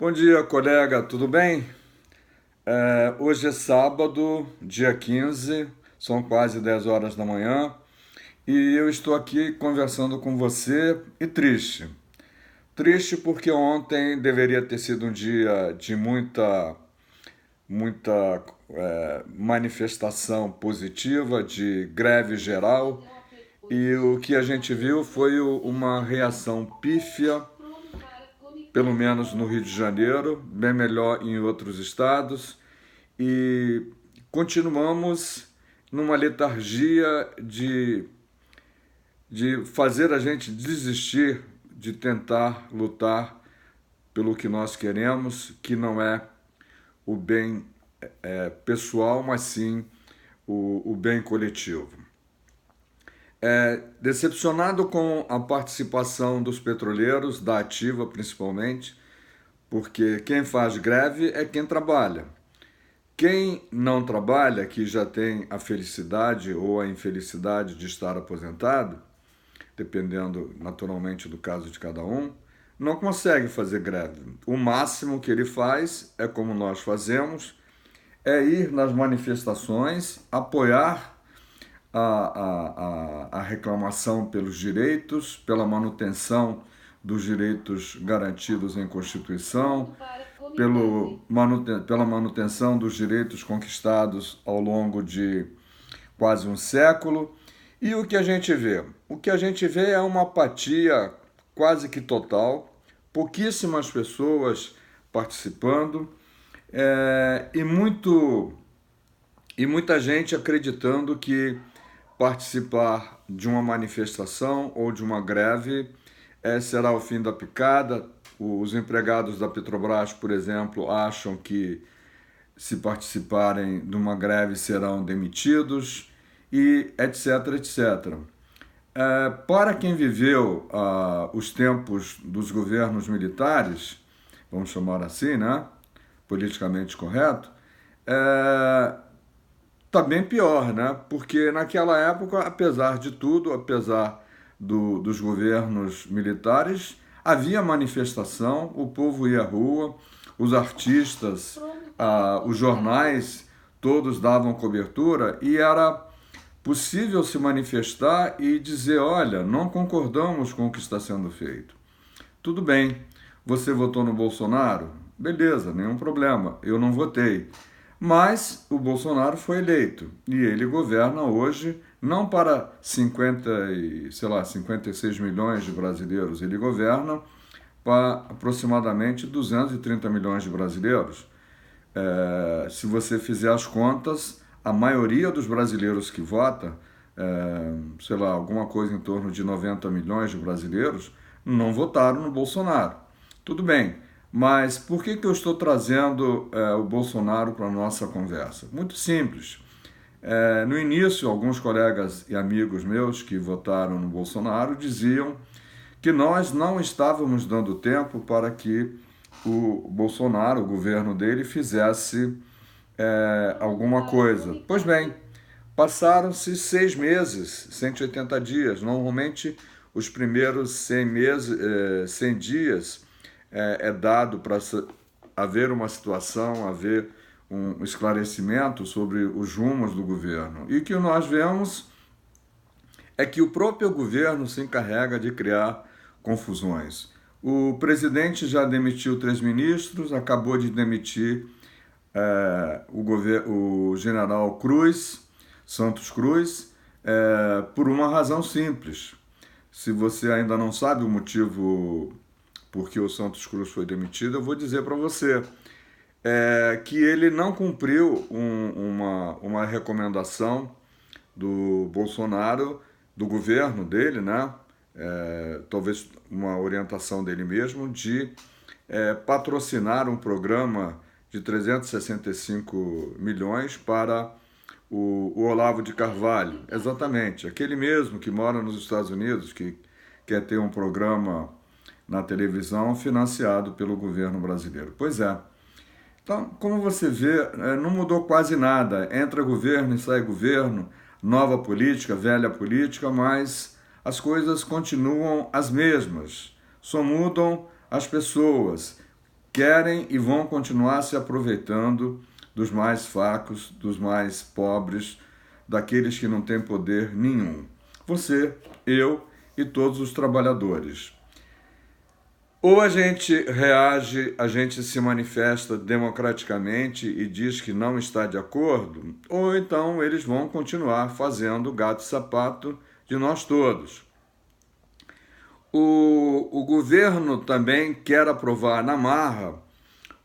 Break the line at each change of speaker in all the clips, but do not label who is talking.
Bom dia, colega, tudo bem? Hoje é sábado, dia 15, são quase 10 horas da manhã e eu estou aqui conversando com você e triste. Triste porque ontem deveria ter sido um dia de muita manifestação positiva, de greve geral, e o que a gente viu foi uma reação pífia, pelo menos no Rio de Janeiro, bem melhor em outros estados, e continuamos numa letargia de fazer a gente desistir de tentar lutar pelo que nós queremos, que não é o bem pessoal, mas sim o bem coletivo. Decepcionado com a participação dos petroleiros, da ativa principalmente, porque quem faz greve é quem trabalha. Quem não trabalha, que já tem a felicidade ou a infelicidade de estar aposentado, dependendo naturalmente do caso de cada um, não consegue fazer greve. O máximo que ele faz é como nós fazemos, é ir nas manifestações, apoiar a reclamação pelos direitos, pela manutenção dos direitos garantidos em Constituição, pela manutenção dos direitos conquistados ao longo de quase um século. E o que a gente vê? O que a gente vê é uma apatia quase que total, pouquíssimas pessoas participando, é, e, muito, e muita gente acreditando que participar de uma manifestação ou de uma greve será o fim da picada. Os empregados da Petrobras, por exemplo, acham que se participarem de uma greve serão demitidos e etc, etc. Para quem viveu os tempos dos governos militares, vamos chamar assim, né? Politicamente correto, tá bem pior, né? Porque naquela época, apesar de tudo, apesar dos governos militares, havia manifestação, o povo ia à rua, os artistas, os jornais, todos davam cobertura e era possível se manifestar e dizer, olha, não concordamos com o que está sendo feito. Tudo bem, você votou no Bolsonaro? Beleza, nenhum problema, eu não votei. Mas o Bolsonaro foi eleito e ele governa hoje não para 56 milhões de brasileiros, ele governa para aproximadamente 230 milhões de brasileiros. Se você fizer as contas, a maioria dos brasileiros que vota, alguma coisa em torno de 90 milhões de brasileiros, não votaram no Bolsonaro. Tudo bem, mas por que eu estou trazendo o Bolsonaro para a nossa conversa? Muito simples. No início, alguns colegas e amigos meus que votaram no Bolsonaro diziam que nós não estávamos dando tempo para que o Bolsonaro, o governo dele, fizesse alguma coisa. Pois bem, passaram-se 6 meses, 180 dias. Normalmente, os primeiros 100 meses, 100 dias é dado para haver uma situação, haver um esclarecimento sobre os rumos do governo. E o que nós vemos é que o próprio governo se encarrega de criar confusões. O presidente já demitiu 3 ministros, acabou de demitir o general Santos Cruz, por uma razão simples. Se você ainda não sabe o motivo por que o Santos Cruz foi demitido, eu vou dizer para você que ele não cumpriu uma recomendação do Bolsonaro, do governo dele, né? Talvez uma orientação dele mesmo, de patrocinar um programa de 365 milhões para o Olavo de Carvalho. Exatamente, aquele mesmo que mora nos Estados Unidos, que quer ter um programa na televisão financiado pelo governo brasileiro. Pois é. Então, como você vê, não mudou quase nada. Entra governo e sai governo, nova política, velha política, mas as coisas continuam as mesmas. Só mudam as pessoas. querem e vão continuar se aproveitando dos mais fracos, dos mais pobres, daqueles que não têm poder nenhum. Você, eu e todos os trabalhadores. Ou a gente reage, a gente se manifesta democraticamente e diz que não está de acordo, ou então eles vão continuar fazendo gato e sapato de nós todos. O governo também quer aprovar na marra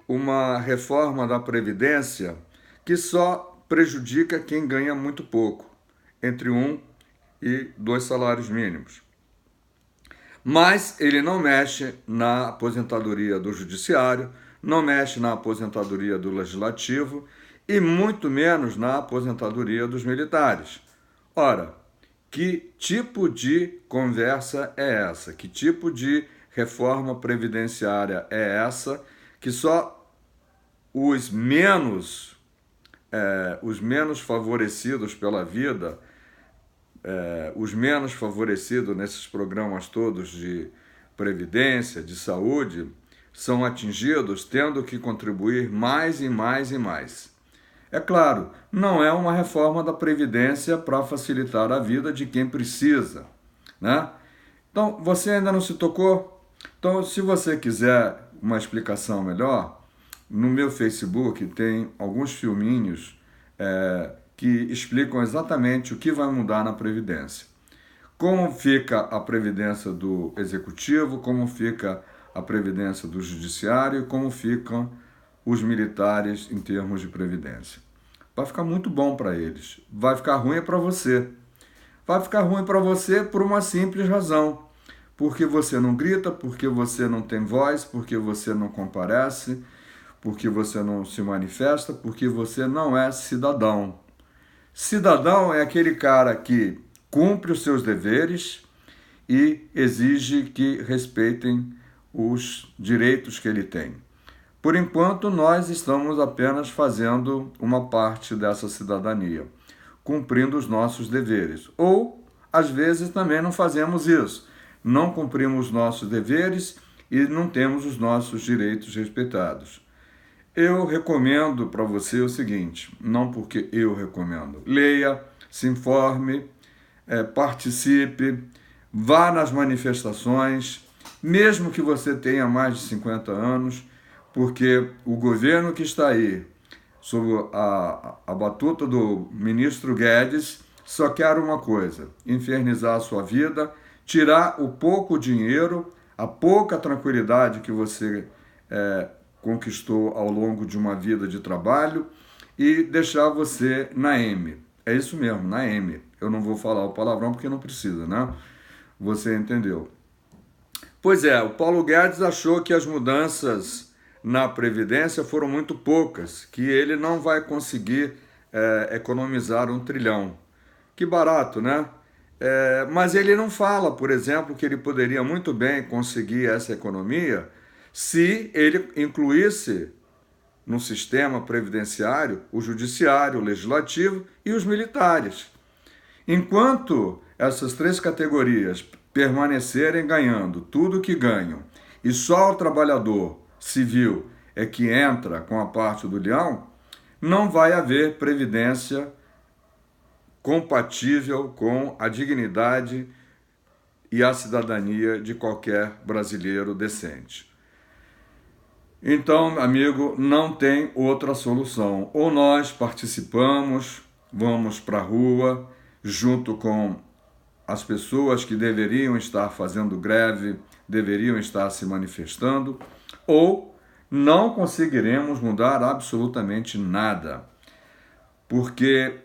uma reforma da Previdência que só prejudica quem ganha muito pouco, entre 1 e 2 salários mínimos. Mas ele não mexe na aposentadoria do judiciário, não mexe na aposentadoria do legislativo e muito menos na aposentadoria dos militares. Ora, que tipo de conversa é essa? Que tipo de reforma previdenciária é essa que só os menos favorecidos pela vida, os menos favorecidos nesses programas todos de previdência, de saúde, são atingidos tendo que contribuir mais e mais e mais. É claro, não é uma reforma da Previdência para facilitar a vida de quem precisa, né? Então, você ainda não se tocou? Então, se você quiser uma explicação melhor, no meu Facebook tem alguns filminhos que explicam exatamente o que vai mudar na Previdência. Como fica a Previdência do Executivo, como fica a Previdência do Judiciário e como ficam os militares em termos de Previdência. Vai ficar muito bom para eles. Vai ficar ruim para você. Vai ficar ruim para você por uma simples razão. Porque você não grita, porque você não tem voz, porque você não comparece, porque você não se manifesta, porque você não é cidadão. Cidadão é aquele cara que cumpre os seus deveres e exige que respeitem os direitos que ele tem. Por enquanto, nós estamos apenas fazendo uma parte dessa cidadania, cumprindo os nossos deveres. Ou, às vezes, também não fazemos isso. Não cumprimos os nossos deveres e não temos os nossos direitos respeitados. Eu recomendo para você o seguinte, não porque eu recomendo, leia, se informe, participe, vá nas manifestações, mesmo que você tenha mais de 50 anos, porque o governo que está aí, sob a batuta do ministro Guedes, só quer uma coisa, infernizar a sua vida, tirar o pouco dinheiro, a pouca tranquilidade que você conquistou ao longo de uma vida de trabalho e deixar você na M. É isso mesmo, na M. Eu não vou falar o palavrão porque não precisa, né? Você entendeu. Pois é, o Paulo Guedes achou que as mudanças na Previdência foram muito poucas, que ele não vai conseguir economizar 1 trilhão. Que barato, né? Mas ele não fala, por exemplo, que ele poderia muito bem conseguir essa economia se ele incluísse no sistema previdenciário o judiciário, o legislativo e os militares. Enquanto essas 3 categorias permanecerem ganhando tudo que ganham e só o trabalhador civil é que entra com a parte do leão, não vai haver previdência compatível com a dignidade e a cidadania de qualquer brasileiro decente. Então, amigo, não tem outra solução. Ou nós participamos, vamos para a rua, junto com as pessoas que deveriam estar fazendo greve, deveriam estar se manifestando, ou não conseguiremos mudar absolutamente nada. Porque,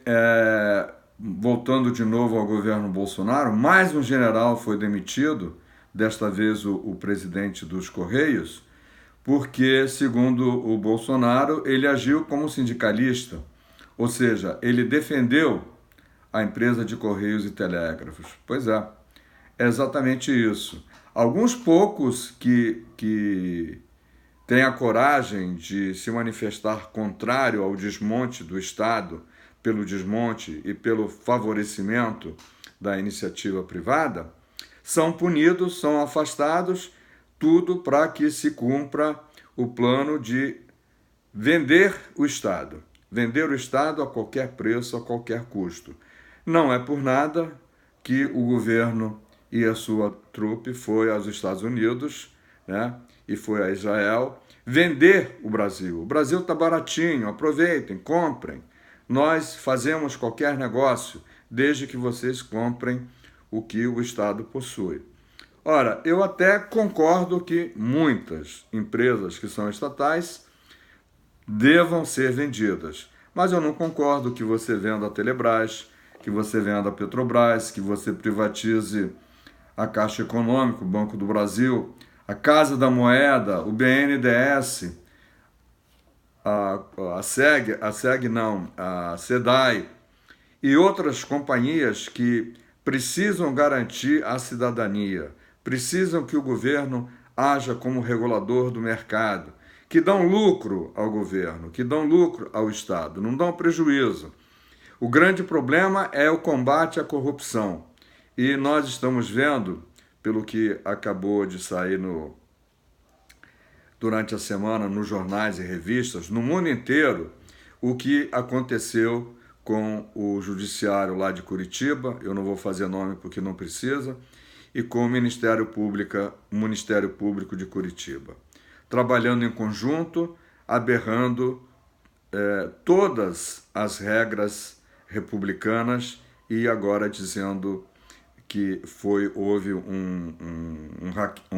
voltando de novo ao governo Bolsonaro, mais um general foi demitido, desta vez o presidente dos Correios, porque, segundo o Bolsonaro, ele agiu como sindicalista, ou seja, ele defendeu a empresa de Correios e Telégrafos. Pois é exatamente isso. Alguns poucos que têm a coragem de se manifestar contrário ao desmonte do Estado, pelo desmonte e pelo favorecimento da iniciativa privada, são punidos, são afastados, tudo para que se cumpra o plano de vender o Estado. Vender o Estado a qualquer preço, a qualquer custo. Não é por nada que o governo e a sua trupe foi aos Estados Unidos, né, e foi a Israel vender o Brasil. O Brasil está baratinho, aproveitem, comprem. Nós fazemos qualquer negócio desde que vocês comprem o que o Estado possui. Ora, eu até concordo que muitas empresas que são estatais devam ser vendidas, mas eu não concordo que você venda a Telebrás, que você venda a Petrobras, que você privatize a Caixa Econômica, o Banco do Brasil, a Casa da Moeda, o BNDES, a SEDAI e outras companhias que precisam garantir a cidadania, precisam que o governo haja como regulador do mercado, que dão lucro ao governo, que dão lucro ao Estado, não dão prejuízo. O grande problema é o combate à corrupção. E nós estamos vendo, pelo que acabou de sair durante a semana nos jornais e revistas, no mundo inteiro, o que aconteceu com o judiciário lá de Curitiba, eu não vou fazer nome porque não precisa, e com o Ministério Público de Curitiba. Trabalhando em conjunto, aberrando todas as regras republicanas e agora dizendo que houve um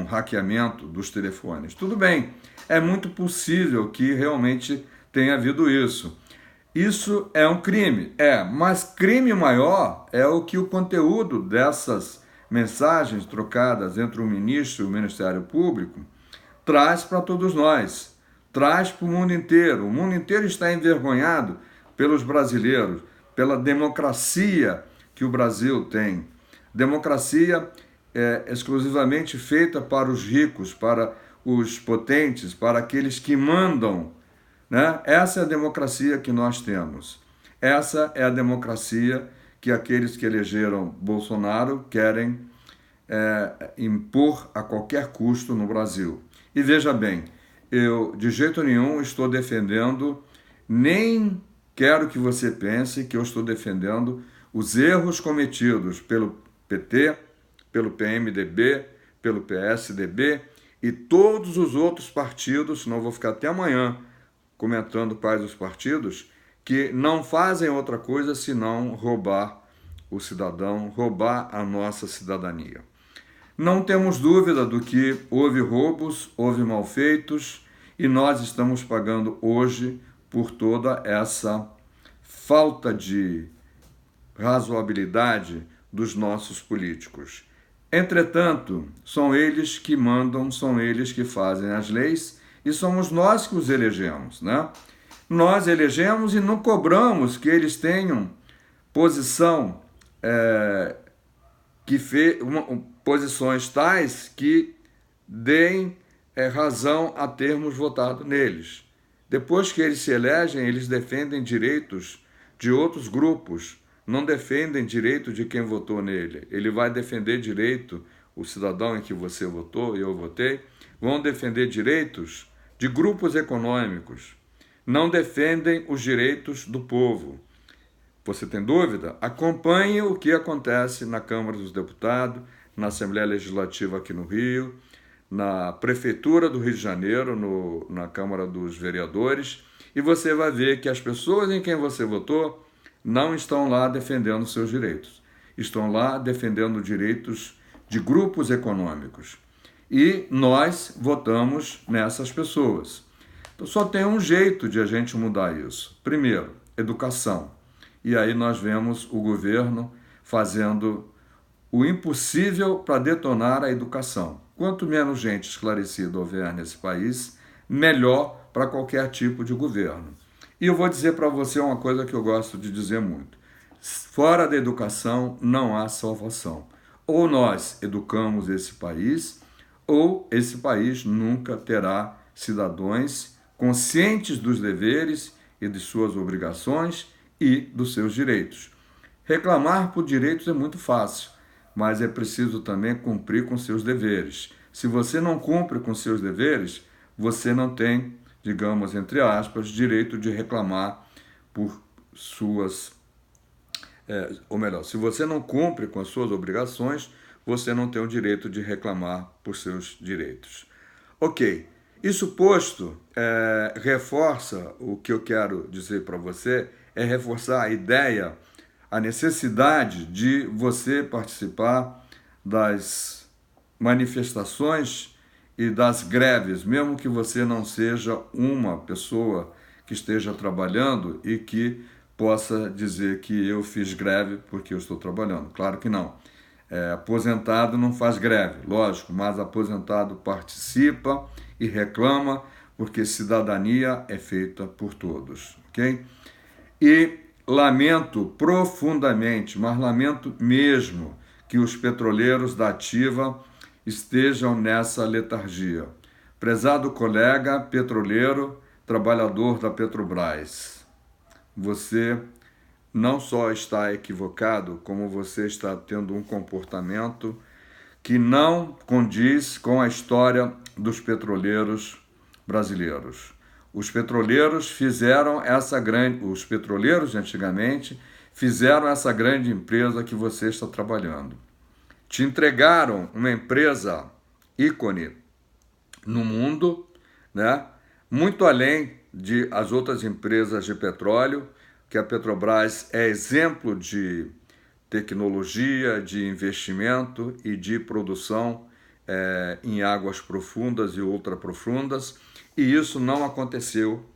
hackeamento dos telefones. Tudo bem, é muito possível que realmente tenha havido isso. Isso é um crime, mas crime maior é o que o conteúdo dessas mensagens trocadas entre o ministro e o Ministério Público traz para todos nós, traz para o mundo inteiro. O mundo inteiro está envergonhado pelos brasileiros, pela democracia que o Brasil tem. Democracia exclusivamente feita para os ricos, para os potentes, para aqueles que mandam, né? Essa é a democracia que nós temos. Essa é a democracia que aqueles que elegeram Bolsonaro querem impor a qualquer custo no Brasil. E veja bem, eu de jeito nenhum estou defendendo, nem quero que você pense que eu estou defendendo os erros cometidos pelo PT, pelo PMDB, pelo PSDB e todos os outros partidos, senão eu vou ficar até amanhã comentando quais os partidos, que não fazem outra coisa senão roubar o cidadão, roubar a nossa cidadania. Não temos dúvida do que houve roubos, houve malfeitos e nós estamos pagando hoje por toda essa falta de razoabilidade dos nossos políticos. Entretanto, são eles que mandam, são eles que fazem as leis e somos nós que os elegemos, né? Nós elegemos e não cobramos que eles tenham posição posições tais que deem razão a termos votado neles. Depois que eles se elegem, eles defendem direitos de outros grupos, não defendem direito de quem votou nele. Ele vai defender direito, o cidadão em que você votou e eu votei, vão defender direitos de grupos econômicos, não defendem os direitos do povo. Você tem dúvida? Acompanhe o que acontece na Câmara dos Deputados, na Assembleia Legislativa aqui no Rio, na Prefeitura do Rio de Janeiro, na Câmara dos Vereadores, e você vai ver que as pessoas em quem você votou não estão lá defendendo seus direitos. Estão lá defendendo direitos de grupos econômicos. E nós votamos nessas pessoas. Então, só tem um jeito de a gente mudar isso. Primeiro, educação. E aí nós vemos o governo fazendo o impossível para detonar a educação. Quanto menos gente esclarecida houver nesse país, melhor para qualquer tipo de governo. E eu vou dizer para você uma coisa que eu gosto de dizer muito. Fora da educação não há salvação. Ou nós educamos esse país, ou esse país nunca terá cidadãos conscientes dos deveres e de suas obrigações e dos seus direitos. Reclamar por direitos é muito fácil, mas é preciso também cumprir com seus deveres. Se você não cumpre com seus deveres, você não tem, digamos, entre aspas, direito de reclamar por suas... ou melhor, se você não cumpre com as suas obrigações, você não tem o direito de reclamar por seus direitos. Ok, isso posto, reforça o que eu quero dizer para você, é reforçar a ideia, a necessidade de você participar das manifestações e das greves, mesmo que você não seja uma pessoa que esteja trabalhando e que possa dizer que eu fiz greve porque eu estou trabalhando. Claro que não. Aposentado não faz greve, lógico, mas aposentado participa e reclama, porque cidadania é feita por todos, ok? E lamento profundamente, mas lamento mesmo, que os petroleiros da ativa estejam nessa letargia. Prezado colega petroleiro, trabalhador da Petrobras, você não só está equivocado, como você está tendo um comportamento que não condiz com a história dos petroleiros brasileiros. Os petroleiros os petroleiros de antigamente fizeram essa grande empresa que você está trabalhando. Te entregaram uma empresa ícone no mundo, né? Muito além de as outras empresas de petróleo, que a Petrobras é exemplo de tecnologia, de investimento e de produção em águas profundas e ultraprofundas, e isso não aconteceu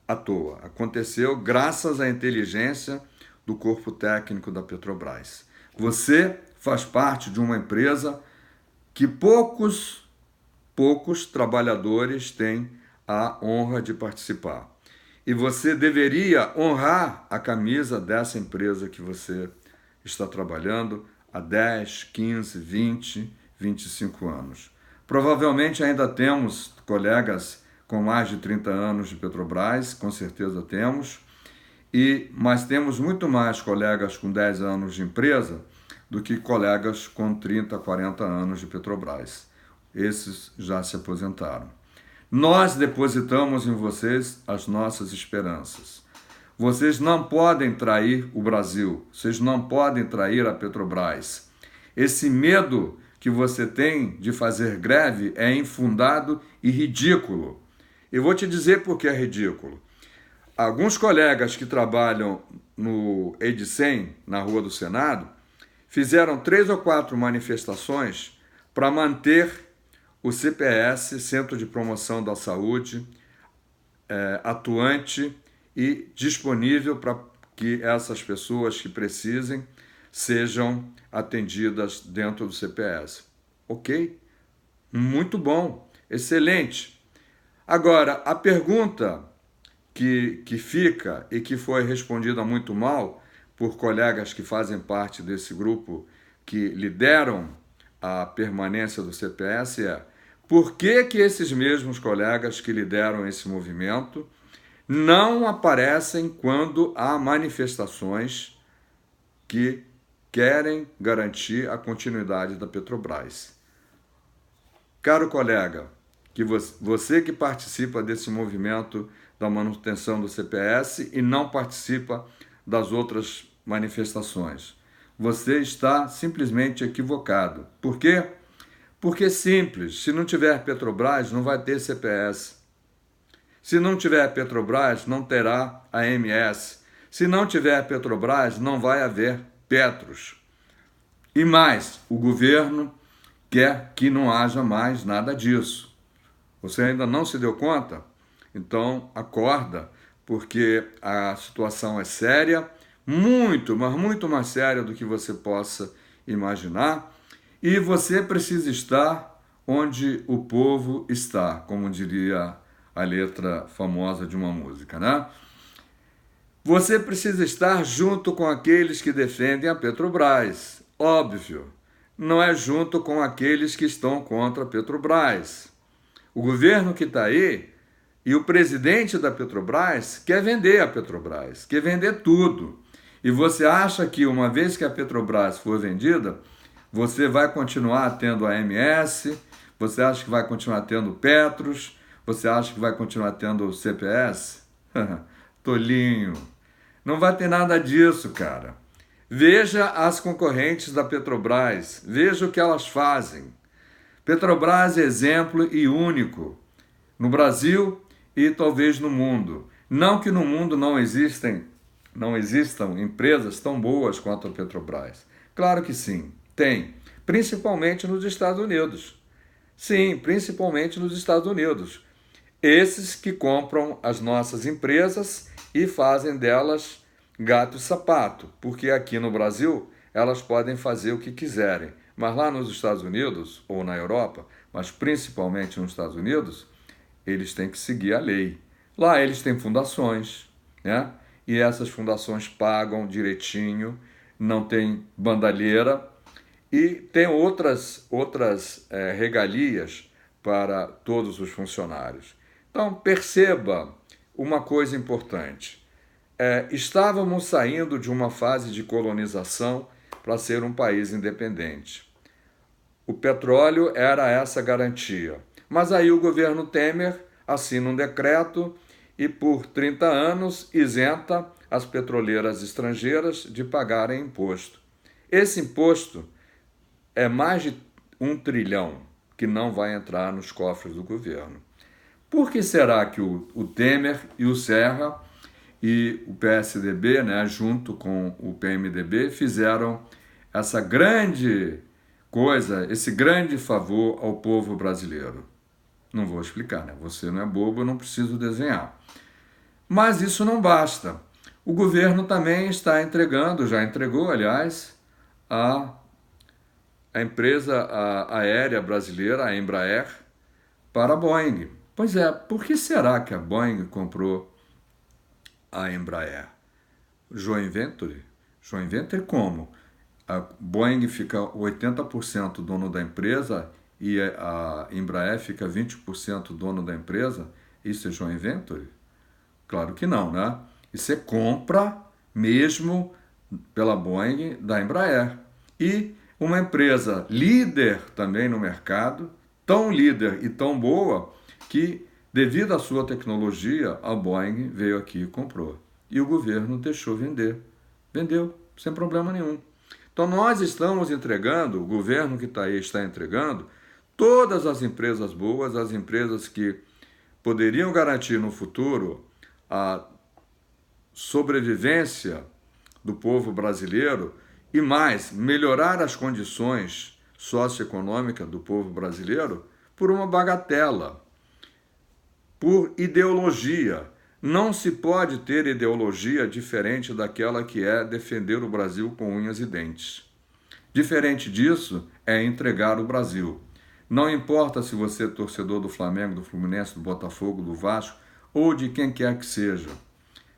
à toa. Aconteceu graças à inteligência do corpo técnico da Petrobras. Você faz parte de uma empresa que poucos trabalhadores têm a honra de participar. E você deveria honrar a camisa dessa empresa que você está trabalhando há 10, 15, 20, 25 anos. Provavelmente ainda temos colegas com mais de 30 anos de Petrobras, com certeza temos, mas temos muito mais colegas com 10 anos de empresa do que colegas com 30, 40 anos de Petrobras. Esses já se aposentaram. Nós depositamos em vocês as nossas esperanças. Vocês não podem trair o Brasil, vocês não podem trair a Petrobras. Esse medo que você tem de fazer greve é infundado e ridículo. Eu vou te dizer por que é ridículo. Alguns colegas que trabalham no Edicem, na Rua do Senado, fizeram 3 ou 4 manifestações para manter o CPS, Centro de Promoção da Saúde, atuante e disponível para que essas pessoas que precisem sejam atendidas dentro do CPS. Ok? Muito bom, excelente. Agora, a pergunta que fica e que foi respondida muito mal por colegas que fazem parte desse grupo que lideram a permanência do CPS é: por que esses mesmos colegas que lideram esse movimento não aparecem quando há manifestações que querem garantir a continuidade da Petrobras? Caro colega, que você que participa desse movimento da manutenção do CPS e não participa das outras manifestações, você está simplesmente equivocado. Por quê? Porque simples, se não tiver Petrobras, não vai ter CPS. Se não tiver Petrobras, não terá AMS. Se não tiver Petrobras, não vai haver Petros. E mais, o governo quer que não haja mais nada disso. Você ainda não se deu conta? Então, acorda, porque a situação é séria, muito, mas muito mais séria do que você possa imaginar, e você precisa estar onde o povo está, como diria a letra famosa de uma música, né? Você precisa estar junto com aqueles que defendem a Petrobras, óbvio. Não é junto com aqueles que estão contra a Petrobras. O governo que está aí e o presidente da Petrobras quer vender a Petrobras, quer vender tudo. E você acha que uma vez que a Petrobras for vendida, você vai continuar tendo a AMS, Você acha que vai continuar tendo Petros? Você acha que vai continuar tendo CPS? Tolinho. Não vai ter nada disso, cara. Veja as concorrentes da Petrobras, veja o que elas fazem. Petrobras é exemplo e único no Brasil e talvez no mundo. Não que no mundo não existam empresas tão boas quanto a Petrobras. Claro que sim, tem, principalmente nos Estados Unidos. Sim, principalmente nos Estados Unidos. Esses que compram as nossas empresas e fazem delas gato e sapato, porque aqui no Brasil elas podem fazer o que quiserem, mas lá nos Estados Unidos ou na Europa, mas principalmente nos Estados Unidos, eles têm que seguir a lei. Lá eles têm fundações, né? E essas fundações pagam direitinho, não tem bandalheira e tem outras regalias para todos os funcionários. Então perceba uma coisa importante. Estávamos saindo de uma fase de colonização para ser um país independente. O petróleo era essa garantia. Mas aí o governo Temer assina um decreto e por 30 anos isenta as petroleiras estrangeiras de pagarem imposto. Esse imposto é mais de 1 trilhão que não vai entrar nos cofres do governo. Por que será que o Temer e o Serra e o PSDB, né, junto com o PMDB, fizeram essa grande coisa, esse grande favor ao povo brasileiro? Não vou explicar, né? Você não é bobo, eu não preciso desenhar. Mas isso não basta. O governo também está entregando, já entregou, aliás, a empresa aérea brasileira, a Embraer, para a Boeing. Pois é, por que será que a Boeing comprou a Embraer? Joint venture? Joint venture como? A Boeing fica 80% dono da empresa e a Embraer fica 20% dono da empresa. Isso é joint venture? Claro que não, né? Isso é compra mesmo pela Boeing da Embraer. E uma empresa líder também no mercado, tão líder e tão boa, que devido à sua tecnologia, a Boeing veio aqui e comprou. E o governo deixou vender. Vendeu, sem problema nenhum. Então nós estamos entregando, o governo que está aí está entregando, todas as empresas boas, as empresas que poderiam garantir no futuro a sobrevivência do povo brasileiro e mais, melhorar as condições socioeconômicas do povo brasileiro por uma bagatela, por ideologia. Não se pode ter ideologia diferente daquela que é defender o Brasil com unhas e dentes. Diferente disso é entregar o Brasil. Não importa se você é torcedor do Flamengo, do Fluminense, do Botafogo, do Vasco ou de quem quer que seja.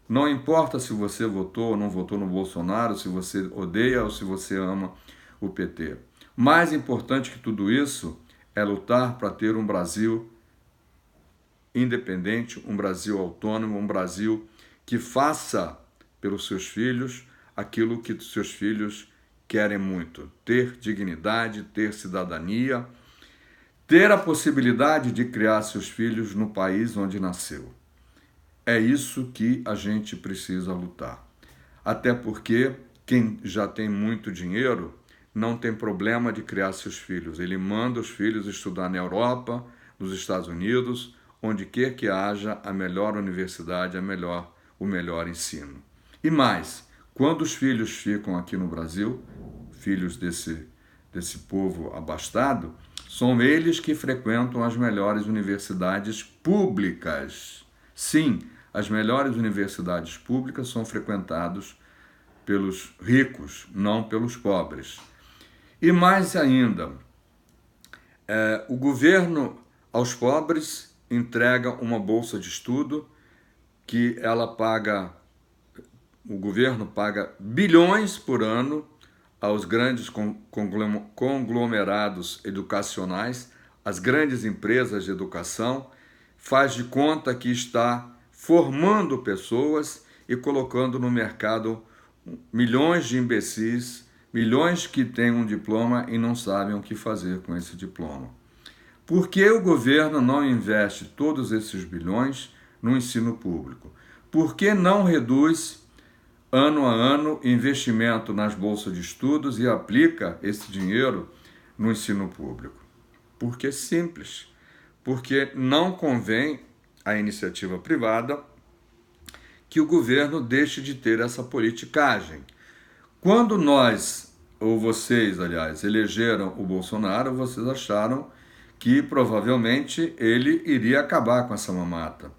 Não importa se você votou ou não votou no Bolsonaro, se você odeia ou se você ama o PT. Mais importante que tudo isso é lutar para ter um Brasil independente, um Brasil autônomo, um Brasil que faça pelos seus filhos aquilo que seus filhos querem muito: ter dignidade, ter cidadania, ter a possibilidade de criar seus filhos no país onde nasceu. É isso que a gente precisa lutar. Até porque quem já tem muito dinheiro não tem problema de criar seus filhos. Ele manda os filhos estudar na Europa, nos Estados Unidos, onde quer que haja a melhor universidade, o melhor ensino. E mais, quando os filhos ficam aqui no Brasil, filhos desse povo abastado, são eles que frequentam as melhores universidades públicas. Sim, as melhores universidades públicas são frequentadas pelos ricos, não pelos pobres. E mais ainda, o governo aos pobres entrega uma bolsa de estudo que o governo paga bilhões por ano aos grandes conglomerados educacionais, às grandes empresas de educação, faz de conta que está formando pessoas e colocando no mercado milhões de imbecis, milhões que têm um diploma e não sabem o que fazer com esse diploma. Por que o governo não investe todos esses bilhões no ensino público? Por que não reduz ano a ano investimento nas bolsas de estudos e aplica esse dinheiro no ensino público? Porque é simples. Porque não convém à iniciativa privada que o governo deixe de ter essa politicagem. Quando nós, ou vocês, aliás, elegeram o Bolsonaro, vocês acharam que provavelmente ele iria acabar com essa mamata.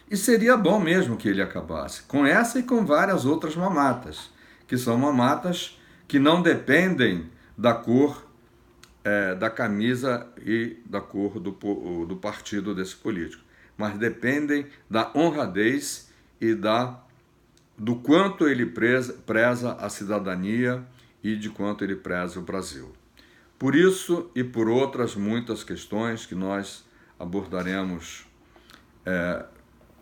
E seria bom mesmo que ele acabasse, com essa e com várias outras mamatas, que são mamatas que não dependem da cor da camisa e da cor do partido desse político, mas dependem da honradez e do quanto ele preza a cidadania e de quanto ele preza o Brasil. Por isso e por outras muitas questões que nós abordaremos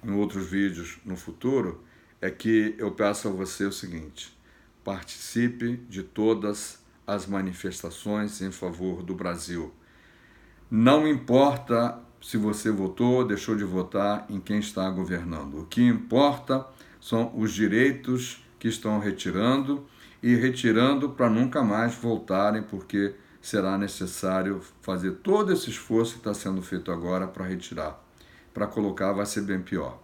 em outros vídeos no futuro, é que eu peço a você o seguinte: participe de todas as manifestações em favor do Brasil. Não importa se você votou, deixou de votar em quem está governando. O que importa são os direitos que estão retirando e retirando para nunca mais voltarem, porque será necessário fazer todo esse esforço que está sendo feito agora para retirar. Para colocar vai ser bem pior.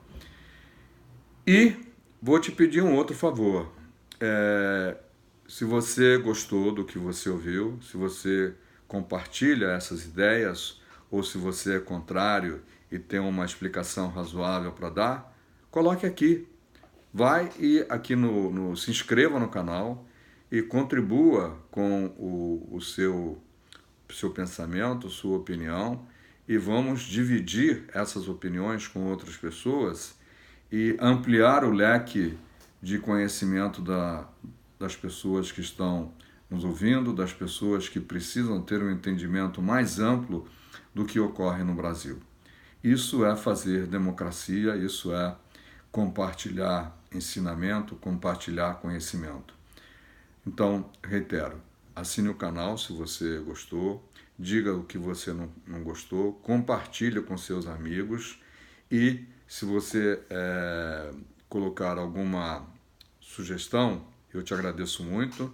E vou te pedir um outro favor. Se você gostou do que você ouviu, se você compartilha essas ideias, ou se você é contrário e tem uma explicação razoável para dar, coloque aqui. Vai e aqui se inscreva no canal e contribua com o seu pensamento, sua opinião, e vamos dividir essas opiniões com outras pessoas e ampliar o leque de conhecimento das pessoas que estão nos ouvindo, das pessoas que precisam ter um entendimento mais amplo do que ocorre no Brasil. Isso é fazer democracia, isso é compartilhar ensinamento, compartilhar conhecimento. Então, reitero, assine o canal se você gostou, diga o que você não gostou, compartilhe com seus amigos e se você colocar alguma sugestão, eu te agradeço muito.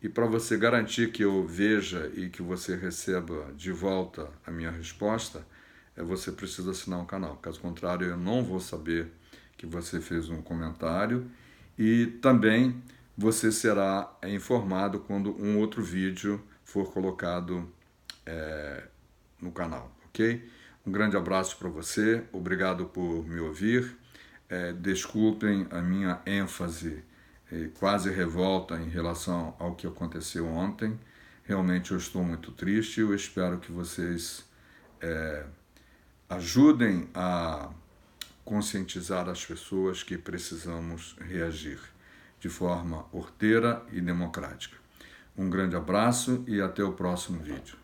E para você garantir que eu veja e que você receba de volta a minha resposta, você precisa assinar o canal. Caso contrário, eu não vou saber que você fez um comentário e também você será informado quando um outro vídeo for colocado no canal, ok? Um grande abraço para você, obrigado por me ouvir. Desculpem a minha ênfase quase revolta em relação ao que aconteceu ontem. Realmente eu estou muito triste. Eu espero que vocês ajudem a conscientizar as pessoas que precisamos reagir de forma horteira e democrática. Um grande abraço e até o próximo vídeo.